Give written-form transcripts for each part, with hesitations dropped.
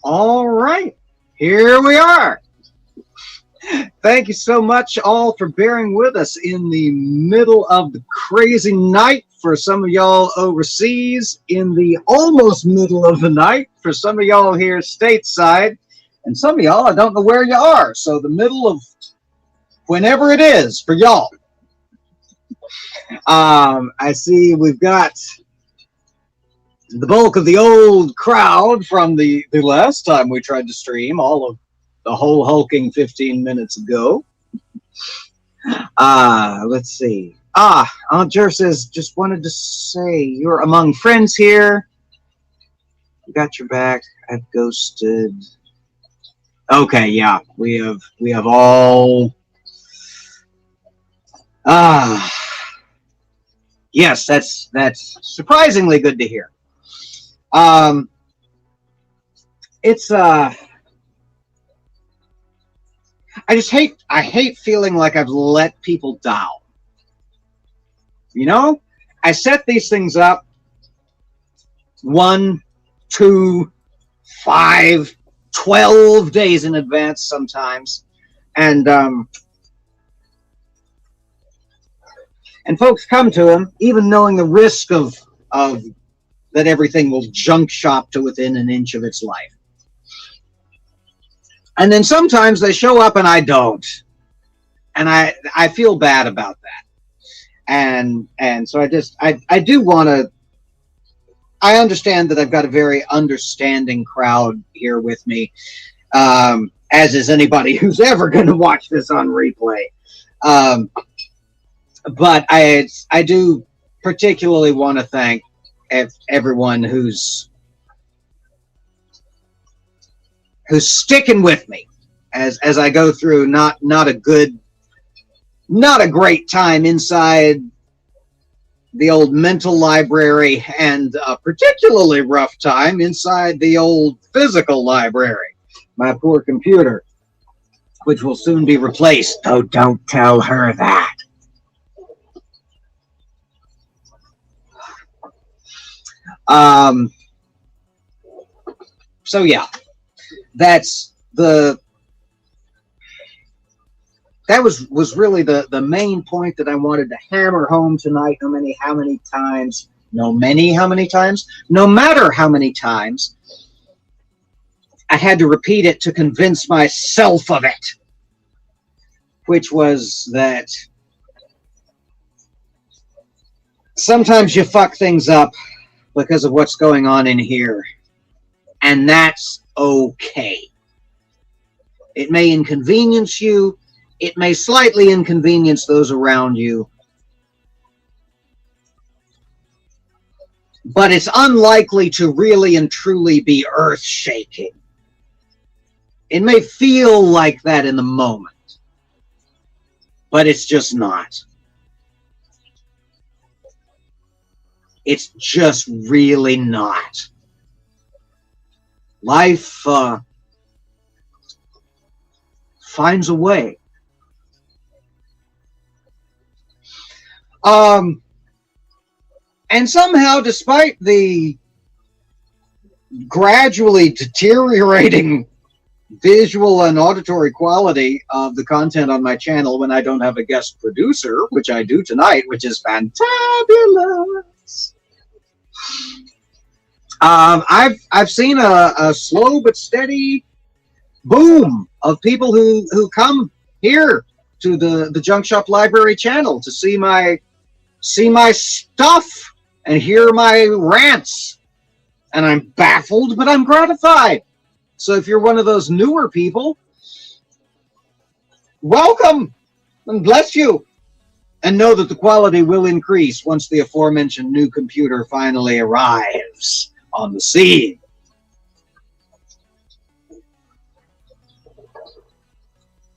All right, here we are. Thank you so much all for bearing with us in the middle of the crazy night for some of y'all overseas, in the almost middle of the night for some of y'all here stateside, and some of y'all, I don't know where you are, so the middle of whenever it is for y'all. I see we've got the bulk of the old crowd from the last time we tried to stream, all of the whole hulking 15 minutes ago. Let's see. Aunt Jer says, just wanted to say you're among friends here. Got your back. I've ghosted. Okay, yeah, we have all. Yes, that's surprisingly good to hear. It's I hate feeling like I've let people down. You know, I set these things up 1, 2, 5, 12 days in advance sometimes, and folks come to him even knowing the risk of that everything will junk shop to within an inch of its life. And then sometimes they show up and I don't. And I feel bad about that. And so I do want to, I understand that I've got a very understanding crowd here with me, as is anybody who's ever going to watch this on replay. But I do particularly want to thank everyone who's sticking with me as I go through not a great time inside the old mental library, and a particularly rough time inside the old physical library, my poor computer, which will soon be replaced. Oh, don't tell her that. So yeah, that was really the main point that I wanted to hammer home tonight. No matter how many times I had to repeat it to convince myself of it, which was that sometimes you fuck things up because of what's going on in here, and that's okay. It may inconvenience you, it may slightly inconvenience those around you, but it's unlikely to really and truly be earth-shaking. It may feel like that in the moment, but it's just not. It's just really not. Life finds a way. And somehow, despite the gradually deteriorating visual and auditory quality of the content on my channel when I don't have a guest producer, which I do tonight, which is fantabulous. I've seen a slow but steady boom of people who come here to the Junk Shop Library channel to see my stuff and hear my rants, and I'm baffled, but I'm gratified. So if you're one of those newer people, welcome and bless you. And know that the quality will increase once the aforementioned new computer finally arrives on the scene.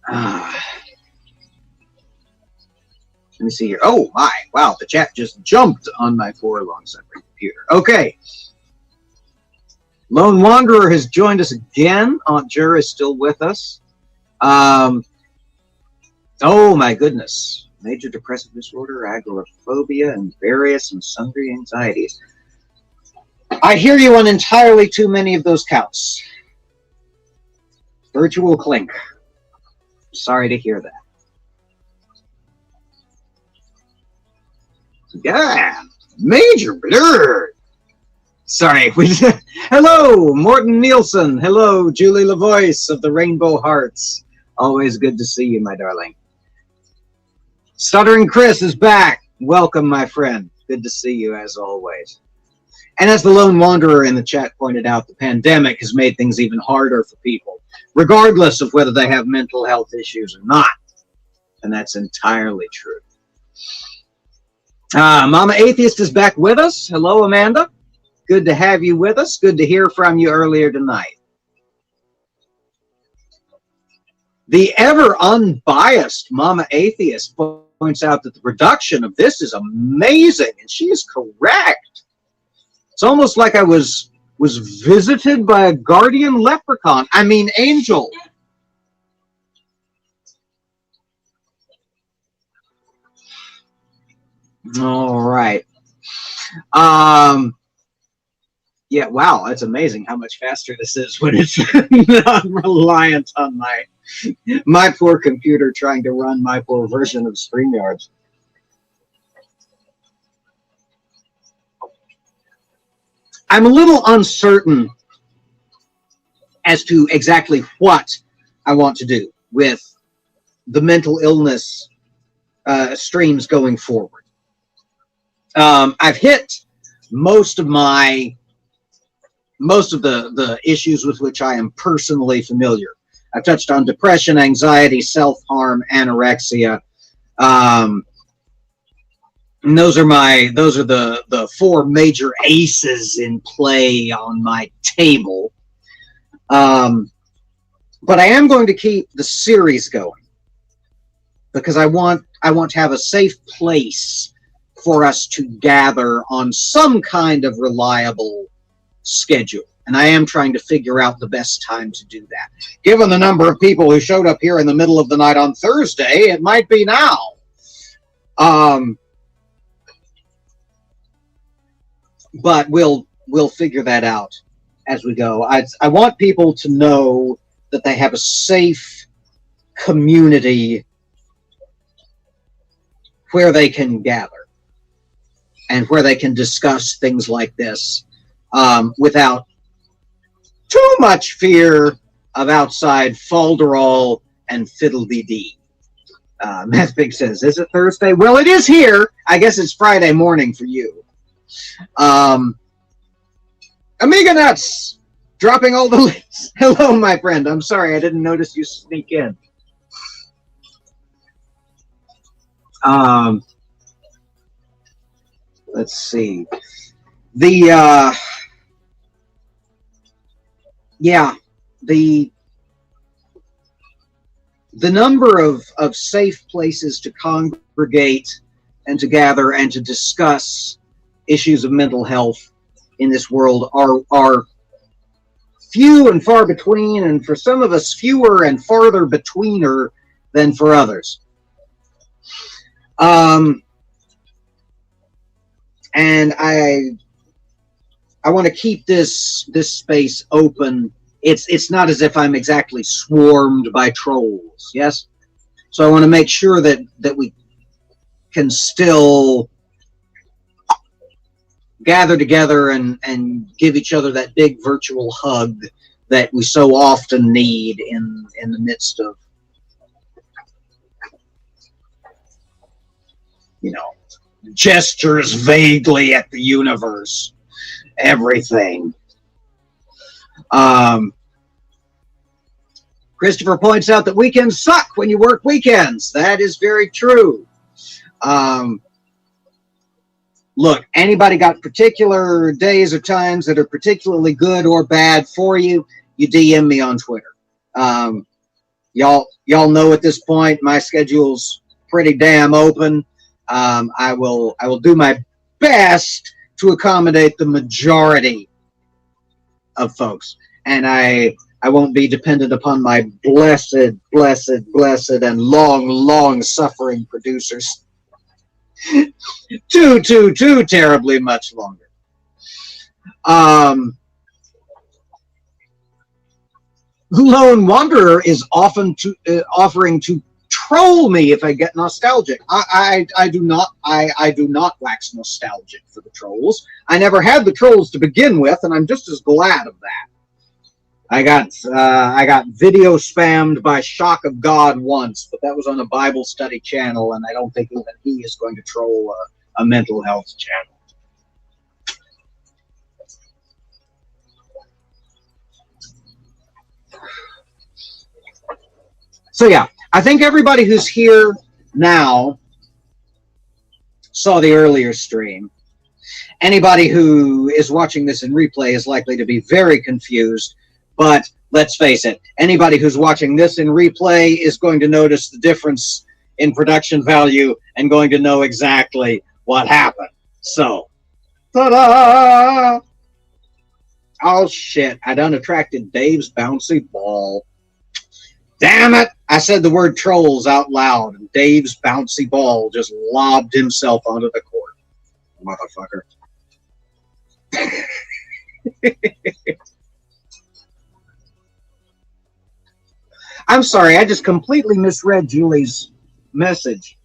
Let me see here. Oh my, wow, the chat just jumped on my 4-long-suffering computer. Okay. Lone Wanderer has joined us again. Aunt Jer is still with us. Oh my goodness. Major depressive disorder, agoraphobia, and various and sundry anxieties. I hear you on entirely too many of those counts. Virtual clink. Sorry to hear that. Yeah, major blur. Sorry. Hello, Morton Nielsen. Hello, Julie LaVoice of the Rainbow Hearts. Always good to see you, my darling. Stuttering Chris is back. Welcome, my friend. Good to see you, as always. And as the Lone Wanderer in the chat pointed out, the pandemic has made things even harder for people, regardless of whether they have mental health issues or not. And that's entirely true. Mama Atheist is back with us. Hello, Amanda. Good to have you with us. Good to hear from you earlier tonight. The ever unbiased Mama Atheist points out that the production of this is amazing, and she is correct. It's almost like I was visited by a guardian leprechaun. I mean, angel. All right. Yeah, wow, that's amazing how much faster this is when it's not reliant on my poor computer trying to run my poor version of StreamYard. I'm a little uncertain as to exactly what I want to do with the mental illness streams going forward. I've hit most of the issues with which I am personally familiar. I've touched on depression, anxiety, self-harm, anorexia. And those are the four major aces in play on my table. But I am going to keep the series going because I want to have a safe place for us to gather on some kind of reliable schedule. And I am trying to figure out the best time to do that. Given the number of people who showed up here in the middle of the night on Thursday, it might be now. But we'll figure that out as we go. I want people to know that they have a safe community where they can gather and where they can discuss things like this without too much fear of outside falderall and fiddle-dee-dee. MathPig says, is it Thursday? Well, it is here. I guess it's Friday morning for you. Amiga Nuts, dropping all the links. Hello, my friend. I'm sorry, I didn't notice you sneak in. Let's see. The number of safe places to congregate and to gather and to discuss issues of mental health in this world are few and far between, and for some of us fewer and farther betweener than for others. And I want to keep this space open. It's not as if I'm exactly swarmed by trolls, yes? So I want to make sure that we can still gather together and give each other that big virtual hug that we so often need in the midst of, gestures vaguely at the universe, everything. Christopher points out that weekends suck when you work weekends. That is very true. Look, anybody got particular days or times that are particularly good or bad for you, you DM me on Twitter. Y'all know at this point my schedule's pretty damn open. I will do my best to accommodate the majority of folks, and I won't be dependent upon my blessed and long suffering producers too terribly much longer. Lone Wanderer is often offering to troll me if I get nostalgic. I do not wax nostalgic for the trolls. I never had the trolls to begin with, and I'm just as glad of that. I got video spammed by Shock of God once, but that was on a Bible study channel, and I don't think even he is going to troll a mental health channel. So yeah, I think everybody who's here now saw the earlier stream. Anybody who is watching this in replay is likely to be very confused, but let's face it, anybody who's watching this in replay is going to notice the difference in production value and going to know exactly what happened. So, ta-da! Oh shit, I done attracted Dave's bouncy ball. Damn it! I said the word trolls out loud, and Dave's bouncy ball just lobbed himself onto the court. Motherfucker. I'm sorry, I just completely misread Julie's message.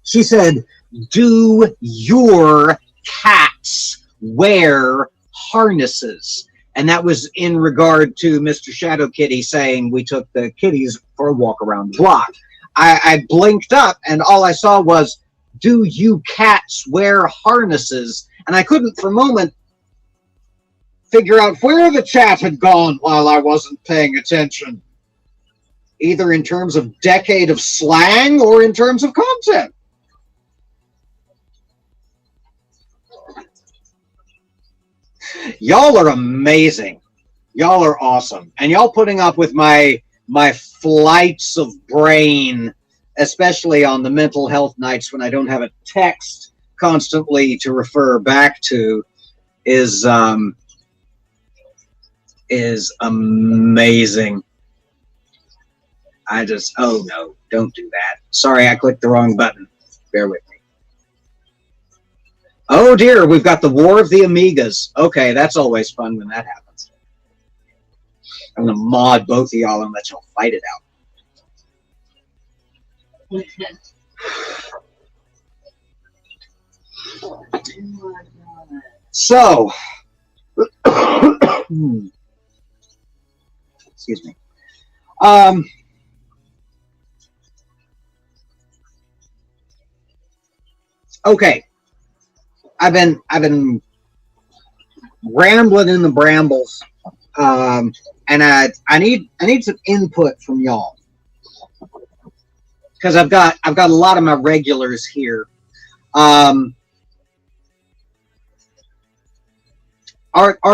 She said, do your cats wear harnesses? And that was in regard to Mr. Shadow Kitty saying we took the kitties for a walk around the block. I blinked up and all I saw was, do you cats wear harnesses? And I couldn't for a moment figure out where the chat had gone while I wasn't paying attention. Either in terms of decade of slang or in terms of content. Y'all are amazing. Y'all are awesome. And y'all putting up with my flights of brain, especially on the mental health nights when I don't have a text constantly to refer back to, is amazing. Oh no, don't do that. Sorry, I clicked the wrong button. Bear with me. Oh dear, we've got the War of the Amigas. Okay, that's always fun when that happens. I'm going to mod both of y'all and let y'all fight it out. So, excuse me. Okay. I've been rambling in the brambles, and I need some input from y'all because I've got a lot of my regulars here. Are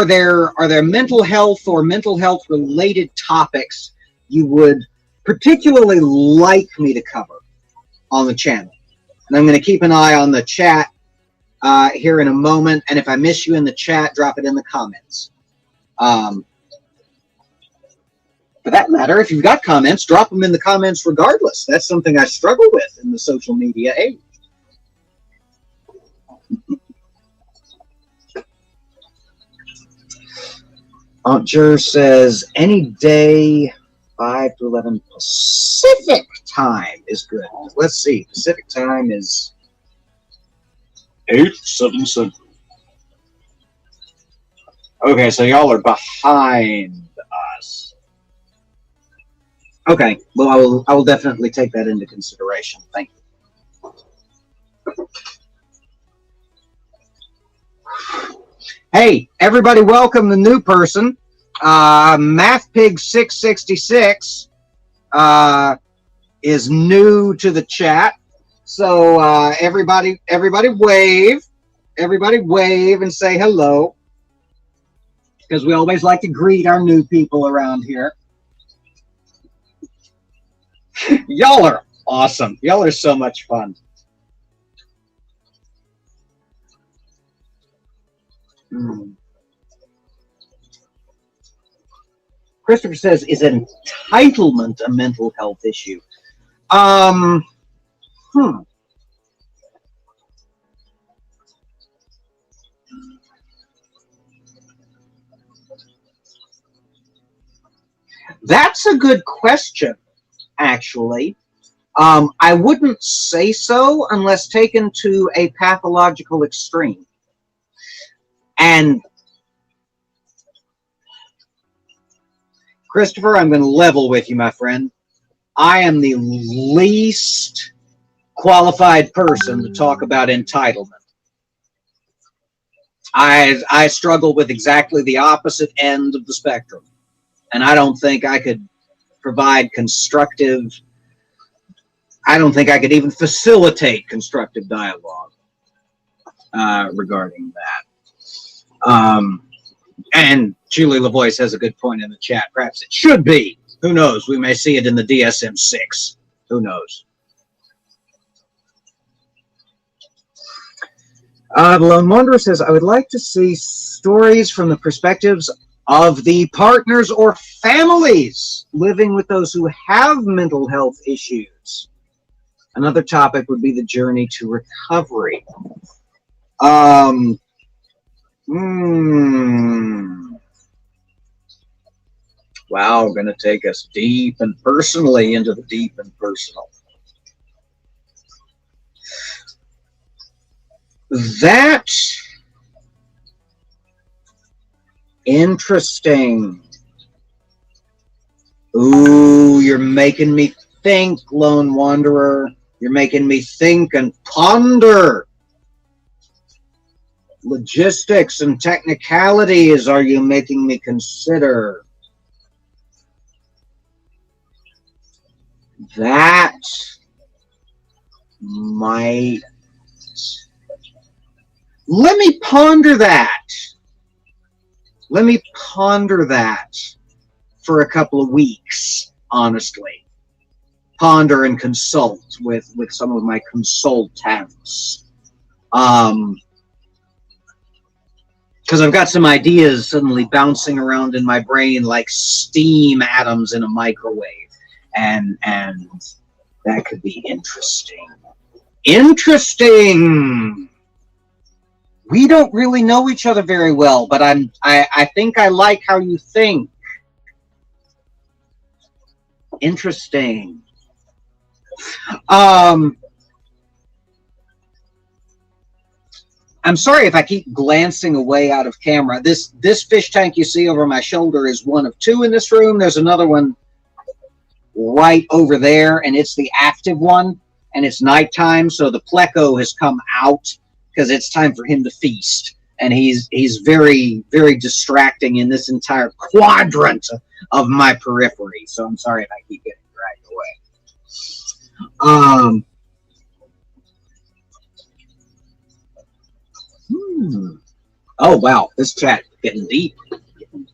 there mental health or mental health related topics you would particularly like me to cover on the channel? And I'm going to keep an eye on the chat here in a moment, and if I miss you in the chat, drop it in the comments. For that matter, if you've got comments, drop them in the comments regardless. That's something I struggle with in the social media age. Aunt Jer says, any day 5 to 11 Pacific time is good. Let's see. Pacific time is 8/7 Central. Okay, so y'all are behind us. Okay, well, I will definitely take that into consideration. Thank you. Hey, everybody, welcome the new person. MathPig 666 is new to the chat. So everybody wave. Everybody wave and say hello. Because we always like to greet our new people around here. Y'all are awesome. Y'all are so much fun. Christopher says, is entitlement a mental health issue? That's a good question, actually. I wouldn't say so unless taken to a pathological extreme. And Christopher, I'm going to level with you, my friend. I am the least qualified person to talk about entitlement. I struggle with exactly the opposite end of the spectrum. And I don't think I could provide constructive, I don't think I could even facilitate constructive dialogue regarding that. And Julie LaVoice has a good point in the chat. Perhaps it should be. Who knows? We may see it in the DSM-6. Who knows? The Lone Wanderer says, I would like to see stories from the perspectives of the partners or families living with those who have mental health issues. Another topic would be the journey to recovery. Wow, going to take us deep and personally into the deep and personal. That's interesting. Ooh, you're making me think, Lone Wanderer. You're making me think and ponder. Logistics and technicalities are you making me consider? That might... Let me ponder that. Let me ponder that for a couple of weeks, honestly. Ponder and consult with some of my consultants. Because I've got some ideas suddenly bouncing around in my brain like steam atoms in a microwave. And that could be interesting. Interesting! We don't really know each other very well, but I think I like how you think. Interesting. I'm sorry if I keep glancing away out of camera. This fish tank you see over my shoulder is one of two in this room. There's another one right over there, and it's the active one, and it's nighttime, so the pleco has come out because it's time for him to feast. And he's very, very distracting in this entire quadrant of my periphery. So I'm sorry if I keep getting dragged away. Oh wow, this chat is getting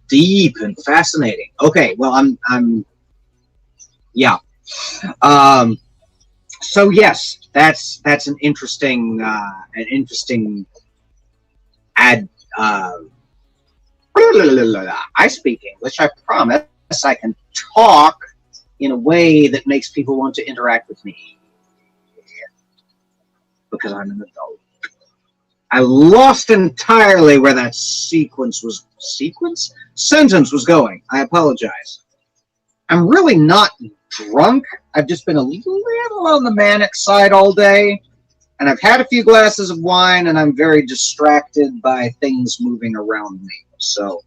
deep and fascinating. Okay, well yeah. So yes, that's an interesting I speak English. I promise I can talk in a way that makes people want to interact with me because I'm an adult. I lost entirely where that sentence was going. I apologize. I'm really not drunk. I've just been a little on the manic side all day, and I've had a few glasses of wine, and I'm very distracted by things moving around me. So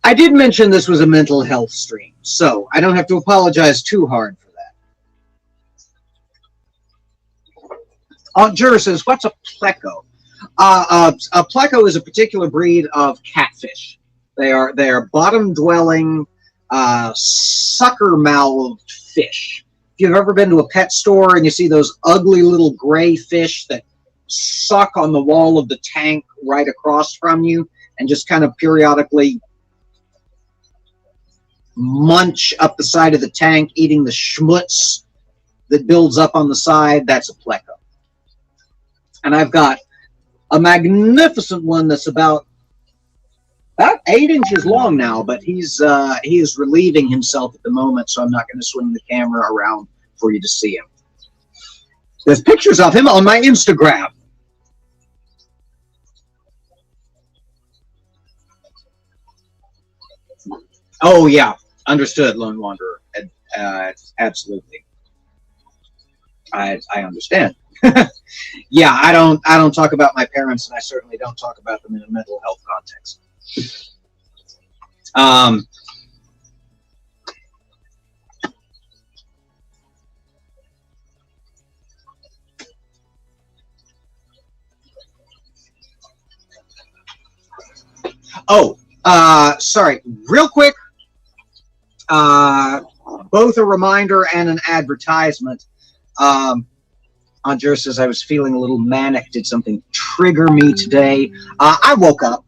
I did mention this was a mental health stream, so I don't have to apologize too hard for that. Jura says, what's a pleco? A pleco is a particular breed of catfish. They are bottom-dwelling, sucker-mouthed fish. If you've ever been to a pet store and you see those ugly little gray fish that suck on the wall of the tank right across from you and just kind of periodically munch up the side of the tank, eating the schmutz that builds up on the side, that's a pleco. And I've got a magnificent one that's about 8 inches long now, but he is relieving himself at the moment, so I'm not going to swing the camera around for you to see him. There's pictures of him on my Instagram. Oh yeah, understood, Lone Wanderer. Absolutely, I understand. Yeah, I don't talk about my parents, and I certainly don't talk about them in a mental health context. Um, oh, sorry, real quick. Both a reminder and an advertisement. Andrea says I was feeling a little manic. Did something trigger me today? I woke up.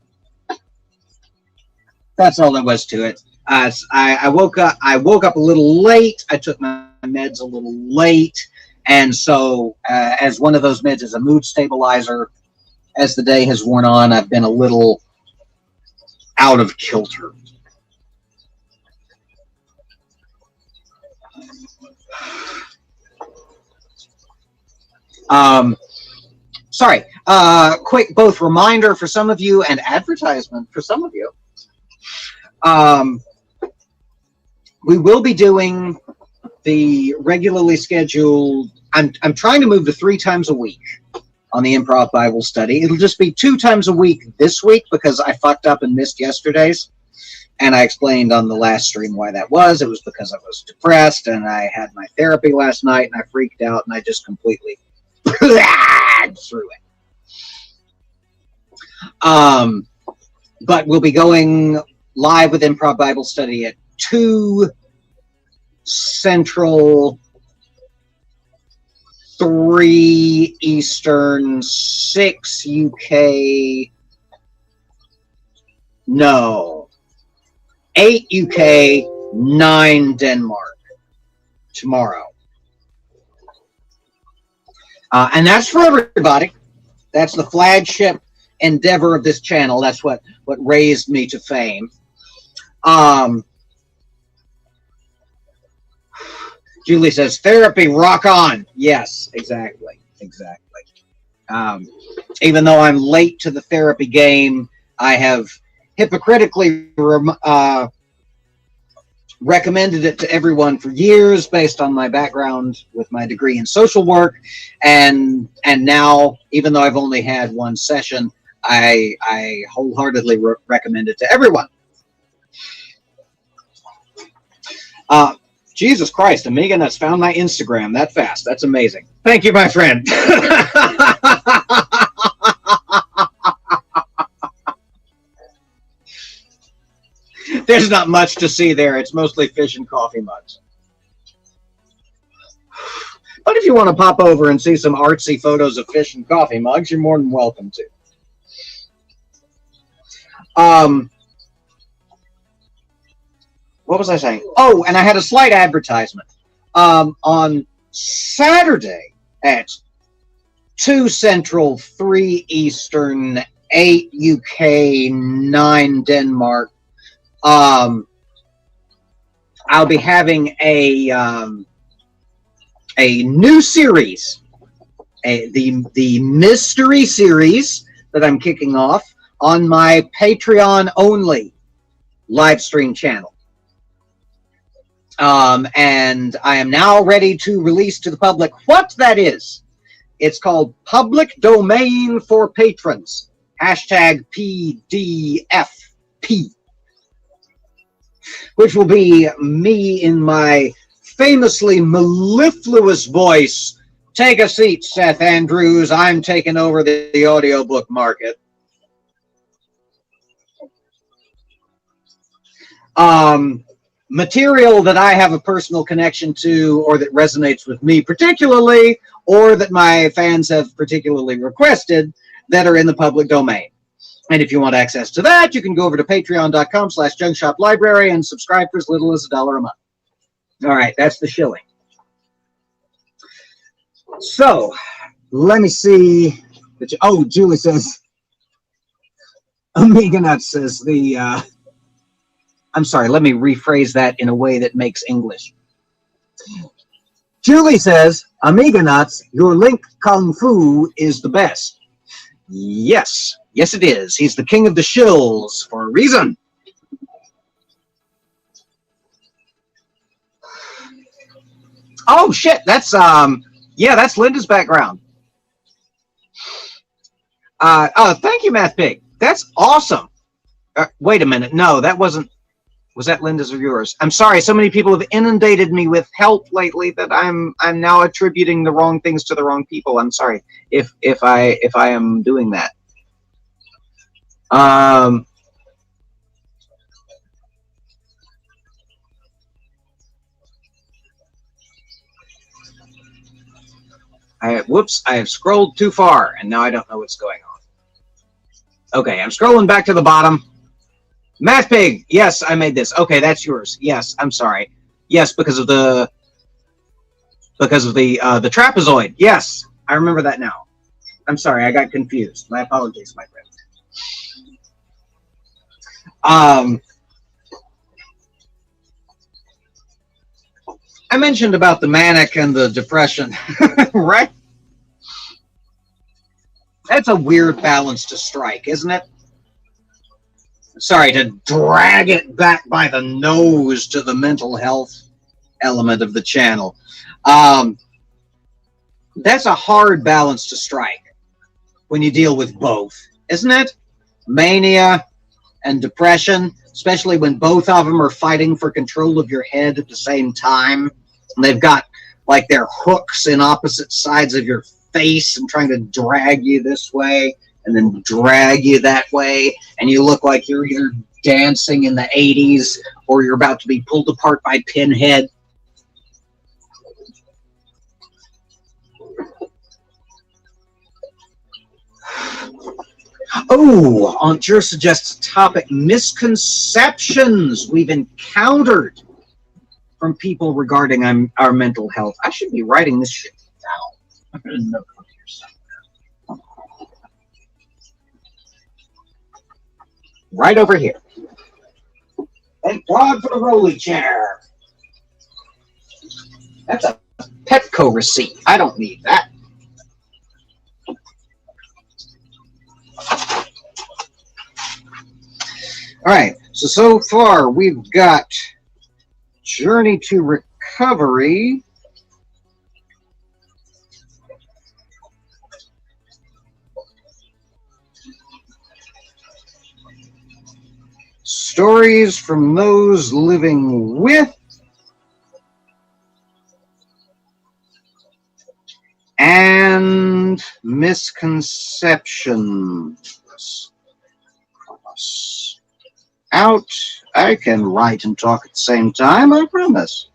That's all there was to it. I woke up. I woke up a little late. I took my meds a little late, and so as one of those meds is a mood stabilizer, as the day has worn on, I've been a little out of kilter. Sorry. Quick, both reminder for some of you and advertisement for some of you. We will be doing the regularly scheduled. I'm trying to move to 3 times a week on the Improv Bible Study. It'll just be 2 times a week this week because I fucked up and missed yesterday's. And I explained on the last stream why that was. It was because I was depressed and I had my therapy last night and I freaked out and I just completely through it. But we'll be going live with Improv Bible Study at 2 Central, 3 Eastern, 6 UK. No. 8 UK, 9 Denmark tomorrow. And that's for everybody. That's the flagship endeavor of this channel. That's what raised me to fame. Julie says, therapy, rock on. Yes, exactly. Even though I'm late to the therapy game, I have hypocritically recommended it to everyone for years based on my background with my degree in social work, and now, even though I've only had 1 session, I wholeheartedly recommend it to everyone. Jesus Christ, Amiga Nuts found my Instagram that fast. That's amazing. Thank you, my friend. There's not much to see there. It's mostly fish and coffee mugs. But if you want to pop over and see some artsy photos of fish and coffee mugs, you're more than welcome to. What was I saying? Oh, and I had a slight advertisement. On Saturday at 2 Central, 3 Eastern, 8 UK, 9 Denmark, I'll be having a new series, the mystery series that I'm kicking off on my Patreon only live stream channel. And I am now ready to release to the public what that is. It's called Public Domain for Patrons. #PDFP. Which will be me in my famously mellifluous voice. Take a seat, Seth Andrews. I'm taking over the audiobook market. Material that I have a personal connection to, or that resonates with me particularly, or that my fans have particularly requested, that are in the public domain. And if you want access to that, you can go over to patreon.com/junkshoplibrary and subscribe for as little as $1 a month. All right, that's the shilling. So, let me see. Oh, Julie says, Amiga Nuts says the, I'm sorry, let me rephrase that in a way that makes English. Julie says, Amiga Nuts, your Link Kung Fu is the best. Yes, yes it is. He's the king of the shills for a reason. Oh shit, that's yeah, that's Linda's background. Oh, thank you, MathPig. That's awesome. Wait a minute. No, that wasn't. Was that Linda's or yours? I'm sorry. So many people have inundated me with help lately that I'm now attributing the wrong things to the wrong people. I'm sorry if I am doing that. Whoops, I have scrolled too far, and now I don't know what's going on. Okay, I'm scrolling back to the bottom. MathPig, yes, I made this. Okay, that's yours. Yes, I'm sorry. Yes, because of the trapezoid. Yes, I remember that now. I'm sorry, I got confused. My apologies, my friend. I mentioned about the manic and the depression, right? That's a weird balance to strike, isn't it? Sorry, to drag it back by the nose to the mental health element of the channel. That's a hard balance to strike when you deal with both, isn't it? Mania and depression, especially when both of them are fighting for control of your head at the same time. And they've got like their hooks in opposite sides of your face and trying to drag you this way and then drag you that way, and you look like you're either dancing in the 80s or you're about to be pulled apart by Pinhead. Oh, Aunt Jer suggests a topic: misconceptions we've encountered from people regarding our mental health. I should be writing this shit down. I'm going to note it here somewhere. Right over here. Thank God for the rolly chair. That's a Petco receipt. I don't need that. All right. So far we've got Journey to Recovery. Stories from those living with, and misconceptions. Cross out. I can write and talk at the same time, I promise.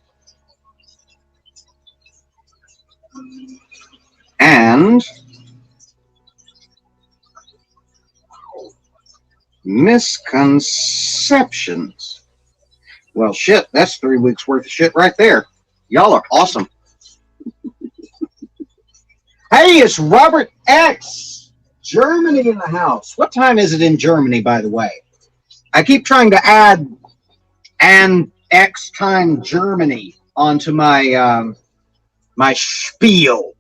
And misconceptions. Well, shit, that's 3 weeks worth of shit right there. Y'all are awesome. Hey, it's Robert X. Germany in the house. What time is it in Germany, by the way? I keep trying to add an X time Germany onto my my spiel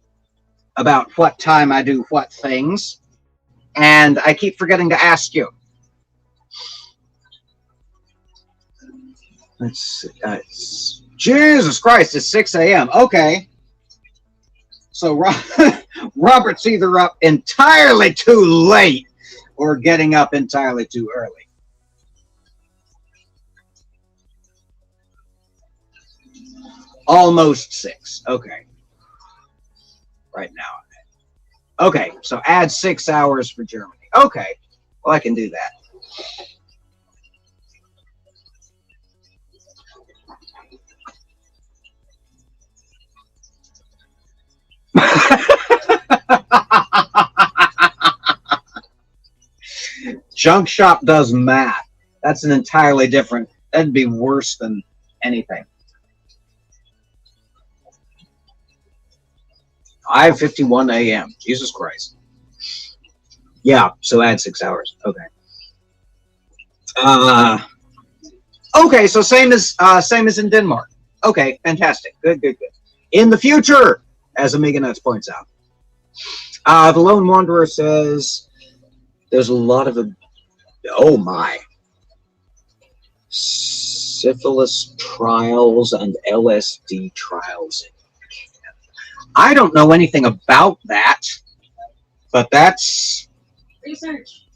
about what time I do what things, and I keep forgetting to ask you. Let's see. Jesus Christ, it's 6 a.m. Okay. So Robert's either up entirely too late or getting up entirely too early. Almost 6. Okay. Right now. Okay, so add 6 hours for Germany. Okay. Well, I can do that. Junk Shop does math. That's an entirely different. That'd be worse than anything. 5:51 a.m. Jesus Christ. Yeah, so add 6 hours. Okay. Okay, so same as in Denmark. Okay, fantastic. Good. In the future, as Amiga Nuts points out. The Lone Wanderer says there's a lot of oh my. Syphilis trials and LSD trials in I don't know anything about that, but that's Research.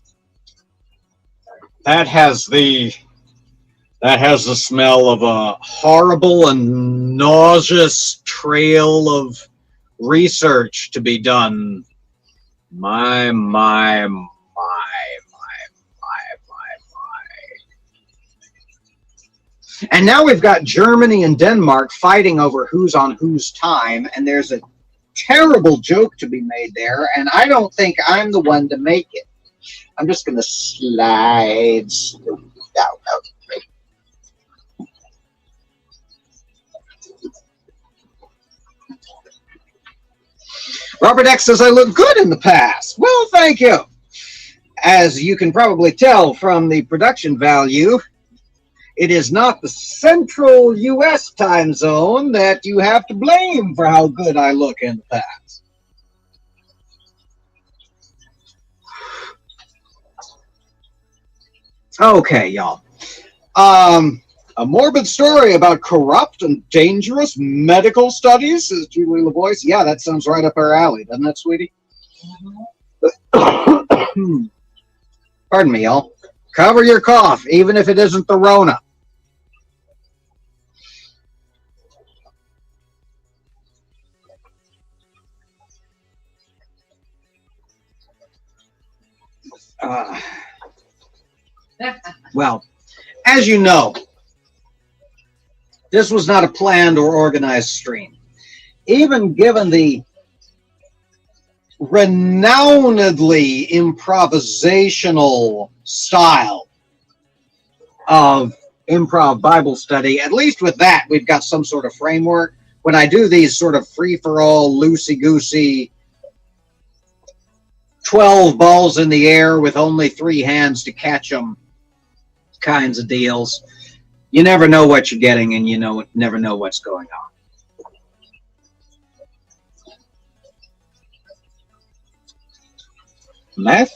that has the smell of a horrible and nauseous trail of research to be done. My. And now we've got Germany and Denmark fighting over who's on whose time, and there's a terrible joke to be made there, and I don't think I'm the one to make it. I'm just going to slide out. Robert X says, I look good in the past. Well, thank you. As you can probably tell from the production value, it is not the central U.S. time zone that you have to blame for how good I look in the past. Okay, y'all. A morbid story about corrupt and dangerous medical studies, says Julie LaVoice. Yeah, that sounds right up our alley, doesn't it, sweetie? Mm-hmm. Pardon me, y'all. Cover your cough, even if it isn't the Rona. Well, as you know, this was not a planned or organized stream. Even given the renownedly improvisational style of improv Bible study, at least with that, we've got some sort of framework. When I do these sort of free-for-all, loosey-goosey, 12 balls in the air with only 3 hands to catch them kinds of deals, you never know what you're getting, and you never know what's going on. Math?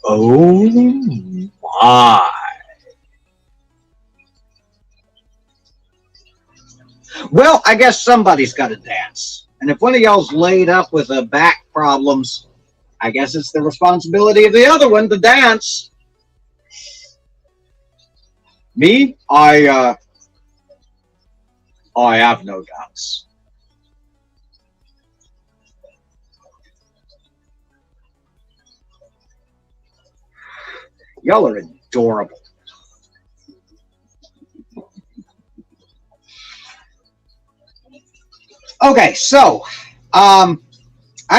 Oh my. Well, I guess somebody's got to dance. And if one of y'all's laid up with back problems, I guess it's the responsibility of the other one to dance. Me? I have no doubts. Y'all are adorable. Okay, so I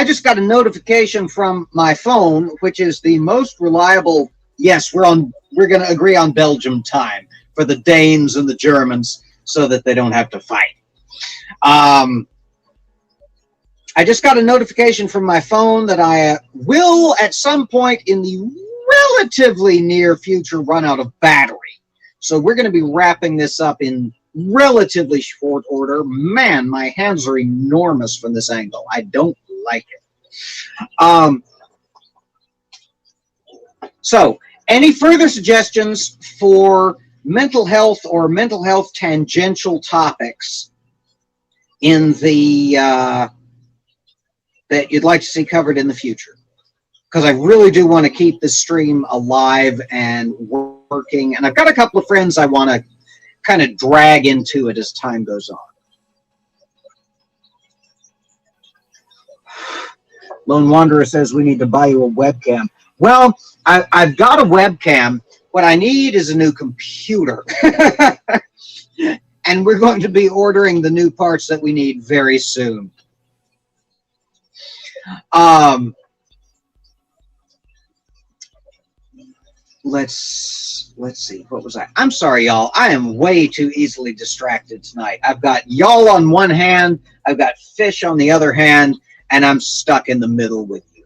just got a notification from my phone, which is the most reliable. Yes, we're going to agree on Belgium time for the Danes and the Germans so that they don't have to fight. I just got a notification from my phone that I will at some point in the relatively near future run out of battery. So we're going to be wrapping this up in relatively short order. Man, my hands are enormous from this angle. I don't like it. So, any further suggestions for mental health or mental health tangential topics in the that you'd like to see covered in the future? Because I really do want to keep this stream alive and working, and I've got a couple of friends I want to kind of drag into it as time goes on. Lone Wanderer says we need to buy you a webcam. Well, I've got a webcam. What I need is a new computer. And we're going to be ordering the new parts that we need very soon. Let's see. What was I? I'm sorry, y'all. I am way too easily distracted tonight. I've got y'all on one hand, I've got fish on the other hand, and I'm stuck in the middle with you.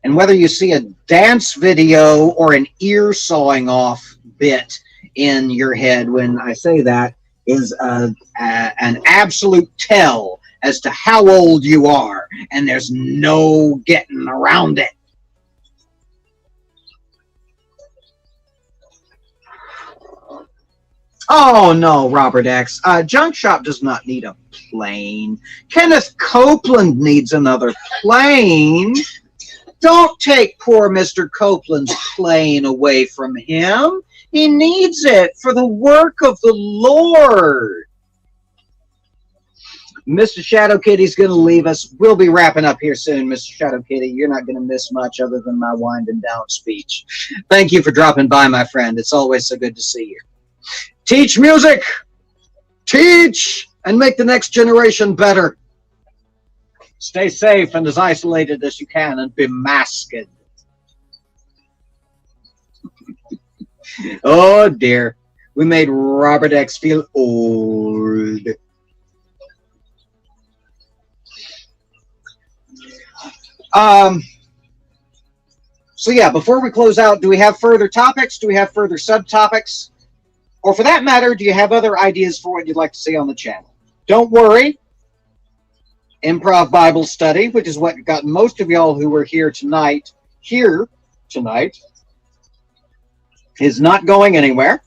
And whether you see a dance video or an ear sawing off bit in your head when I say that is an absolute tell as to how old you are, and there's no getting around it. Oh, no, Robert X. Junk Shop does not need a plane. Kenneth Copeland needs another plane. Don't take poor Mr. Copeland's plane away from him. He needs it for the work of the Lord. Mr. Shadow Kitty's going to leave us. We'll be wrapping up here soon, Mr. Shadow Kitty. You're not going to miss much other than my winding down speech. Thank you for dropping by, my friend. It's always so good to see you. Teach music. Teach and make the next generation better. Stay safe and as isolated as you can and be masked. Oh, dear. We made Robert X feel old. So yeah, before we close out, do we have further topics? Do we have further subtopics? Or for that matter, do you have other ideas for what you'd like to see on the channel? Don't worry. Improv Bible Study, which is what got most of y'all who were here tonight, is not going anywhere.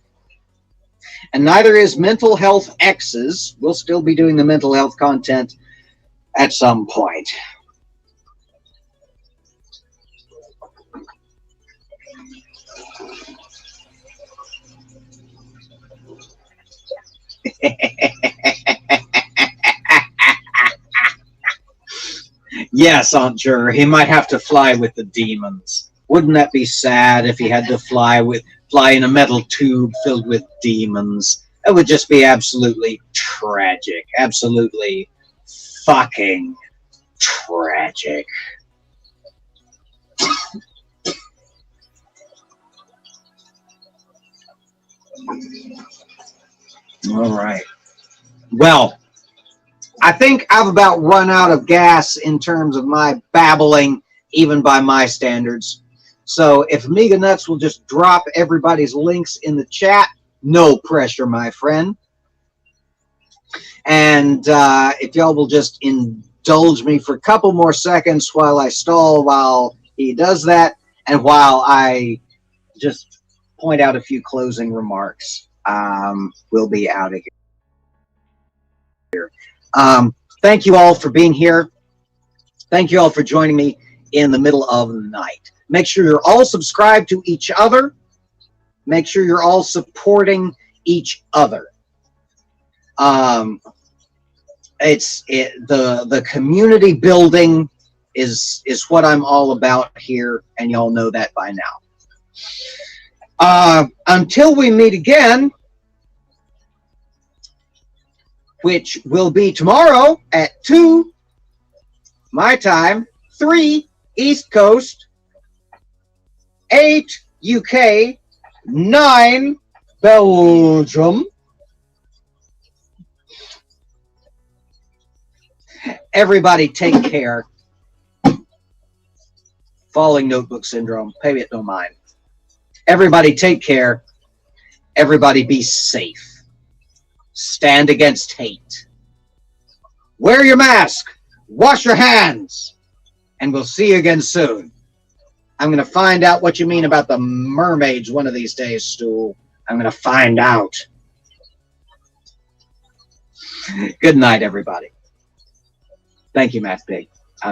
And neither is Mental Health X's. We'll still be doing the mental health content at some point. Yes, Aunt Jur, he might have to fly with the demons. Wouldn't that be sad if he had to fly in a metal tube filled with demons? That would just be absolutely tragic. Absolutely fucking tragic. All right. Well, I think I've about run out of gas in terms of my babbling, even by my standards. So if Amiga Nuts will just drop everybody's links in the chat, no pressure, my friend. And if y'all will just indulge me for a couple more seconds while I stall while he does that, and while I just point out a few closing remarks, we'll be out of here. Thank you all for being here. Thank you all for joining me in the middle of the night. Make sure you're all subscribed to each other. Make sure you're all supporting each other. The community building is what I'm all about here, and y'all know that by now. Until we meet again, which will be tomorrow at 2 my time, 3 East Coast, 8 UK, 9 Belgium. Everybody take care. Falling notebook syndrome. Pay it no mind. Everybody take care. Everybody be safe. Stand against hate. Wear your mask. Wash your hands. And we'll see you again soon. I'm going to find out what you mean about the mermaids one of these days, Stool. I'm going to find out. Good night, everybody. Thank you, MathPig.